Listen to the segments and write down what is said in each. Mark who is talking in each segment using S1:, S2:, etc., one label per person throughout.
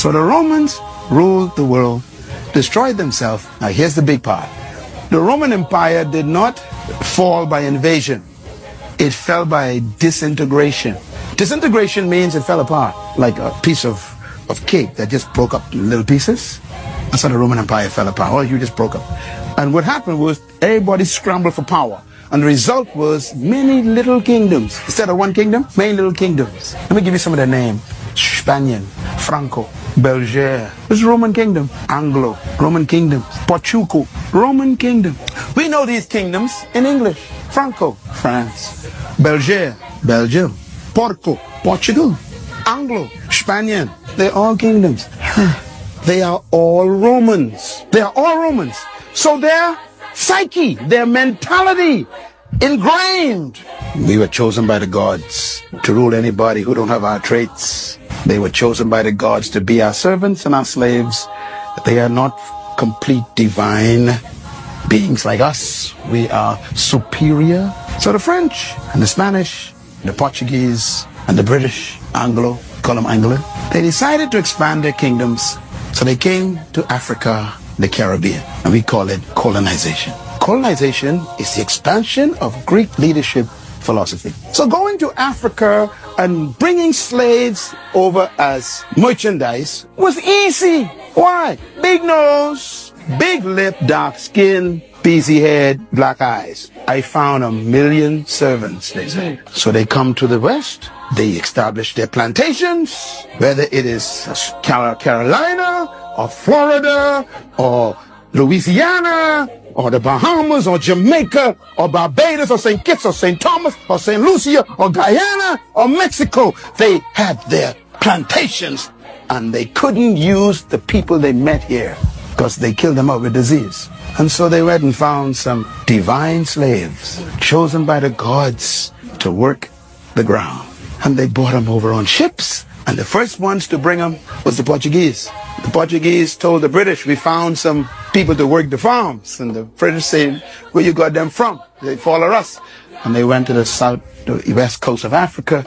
S1: So the Romans ruled the world, destroyed themselves. Now here's the big part. The Roman Empire did not fall by invasion. It fell by disintegration. Disintegration means it fell apart, like a piece of cake that just broke up in little pieces. That's how the Roman Empire fell apart. Well, you just broke up. And what happened was everybody scrambled for power. And the result was many little kingdoms. Instead of one kingdom, many little kingdoms. Let me give you some of their names. Spanian, Franco, Belgier. This is Roman kingdom. Anglo, Roman kingdom. Portugal, Roman kingdom. We know these kingdoms in English. Franco, France. Belgier, Belgium. Porco, Portugal. Anglo, Spanian. They're all kingdoms. They are all Romans. They are all Romans. So their psyche, their mentality, ingrained. We were chosen by the gods to rule anybody who don't have our traits. They were chosen by the gods to be our servants and our slaves. They are not complete divine beings like us. We are superior. So the French and the Spanish, the Portuguese and the British, Anglo, call them Anglo, they decided to expand their kingdoms. So they came to Africa, the Caribbean, and we call it colonization. Colonization is the expansion of Greek leadership philosophy. So going to Africa and bringing slaves over as merchandise was easy. Why? Big nose, big lip, dark skin, busy head, black eyes. I found 1 million servants, they say. So they come to the West. They establish their plantations, whether it is Carolina or Florida or Louisiana or the Bahamas or Jamaica or Barbados or St. Kitts or St. Thomas or St. Lucia or Guyana or Mexico. They had their plantations and they couldn't use the people they met here because they killed them out with disease. And so they went and found some divine slaves chosen by the gods to work the ground. And they brought them over on ships. And the first ones to bring them was the Portuguese. The Portuguese told the British, we found some people to work the farms. And the British said, where you got them from? They follow us. And they went to the west coast of Africa.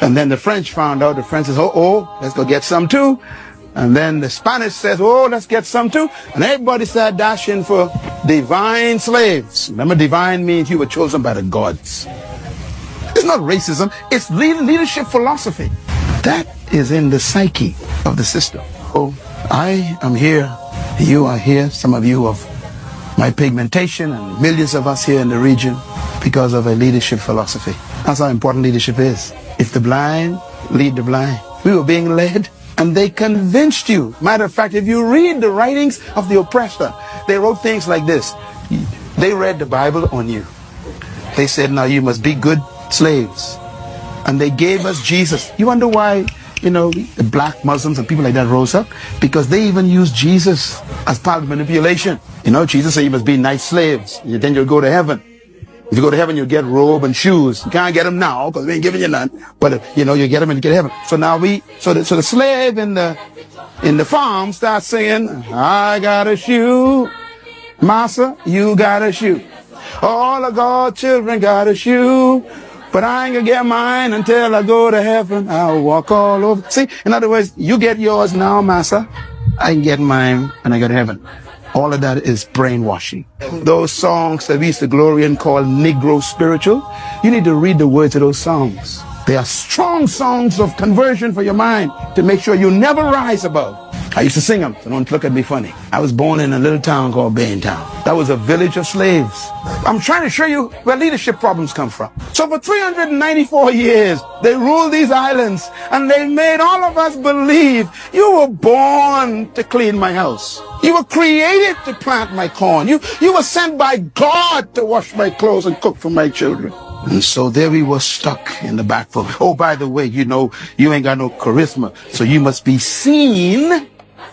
S1: And then the French found out. The French says, oh, let's go get some too. And then the Spanish says, oh, let's get some too. And everybody started dashing for divine slaves. Remember, divine means you were chosen by the gods. It's not racism. It's leadership philosophy. That is in the psyche of the system. Oh, I am here. You are here. Some of you of my pigmentation and millions of us here in the region because of a leadership philosophy. That's how important leadership is. If the blind lead the blind. We were being led and they convinced you. Matter of fact, if you read the writings of the oppressor, they wrote things like this. They read the Bible on you. They said, now you must be good slaves. And they gave us Jesus. You wonder why, the black Muslims and people like that rose up? Because they even used Jesus as part of manipulation. Jesus said you must be nice slaves. Then you'll go to heaven. If you go to heaven, you'll get robe and shoes. You can't get them now because we ain't giving you none. But, you get them and you get heaven. So now so the slave in the farm starts singing, I got a shoe. Massa, you got a shoe. All of God's children got a shoe. But I ain't gonna get mine until I go to heaven. I'll walk all over. See, in other words, you get yours now, Massa. I can get mine when I go to heaven. All of that is brainwashing. Those songs that we used to glory and call Negro spiritual, you need to read the words of those songs. They are strong songs of conversion for your mind to make sure you never rise above. I used to sing them, so don't look at me funny. I was born in a little town called Baintown. That was a village of slaves. I'm trying to show you where leadership problems come from. So for 394 years, they ruled these islands, and they made all of us believe you were born to clean my house. You were created to plant my corn. You were sent by God to wash my clothes and cook for my children. And so there we were stuck in the back room. Oh, by the way, you ain't got no charisma, so you must be seen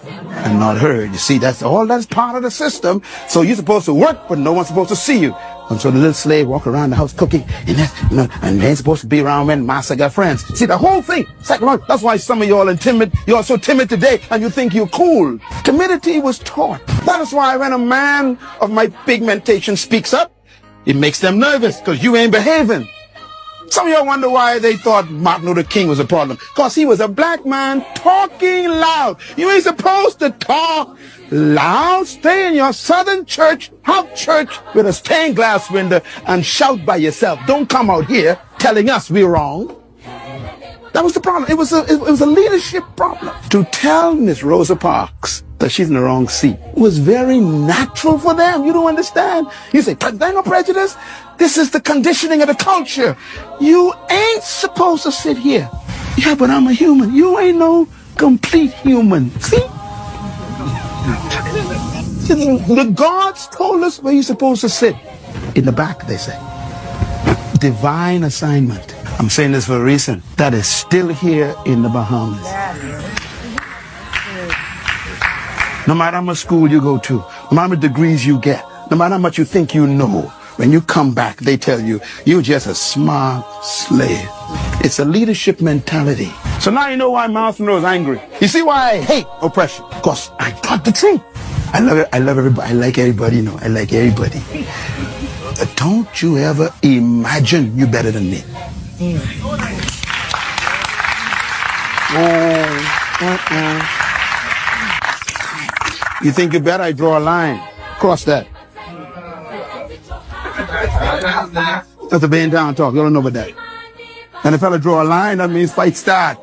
S1: and not heard. You see, that's part of the system. So you're supposed to work, but no one's supposed to see you. And so the little slave walk around the house cooking, and they ain't supposed to be around when master got friends. See, the whole thing, that's why some of y'all are timid. You're so timid today, and you think you're cool. Timidity was taught. That is why when a man of my pigmentation speaks up, it makes them nervous, because you ain't behaving. Some of y'all wonder why they thought Martin Luther King was a problem. Because he was a black man talking loud. You ain't supposed to talk loud. Stay in your southern church, house church with a stained glass window and shout by yourself. Don't come out here telling us we're wrong. That was the problem. It was a leadership problem. To tell Miss Rosa Parks that she's in the wrong seat was very natural for them. You don't understand. You say, there ain't no prejudice. This is the conditioning of the culture. You ain't supposed to sit here. Yeah, but I'm a human. You ain't no complete human. See? The gods told us where you're supposed to sit. In the back, they say. Divine assignment. I'm saying this for a reason. That is still here in the Bahamas. Yes. No matter how much school you go to, no matter how many degrees you get, no matter how much you think you know, when you come back, they tell you, you're just a smart slave. It's a leadership mentality. So now you know why Martin Luther was angry. You see why I hate oppression? Because I got the truth. I love it. I love everybody. I like everybody, you know. I like everybody. But don't you ever imagine you better than me. You think you're better? I draw a line. Cross that. That's a bend down talk. You don't know about that. And if I draw a line, that means fight start.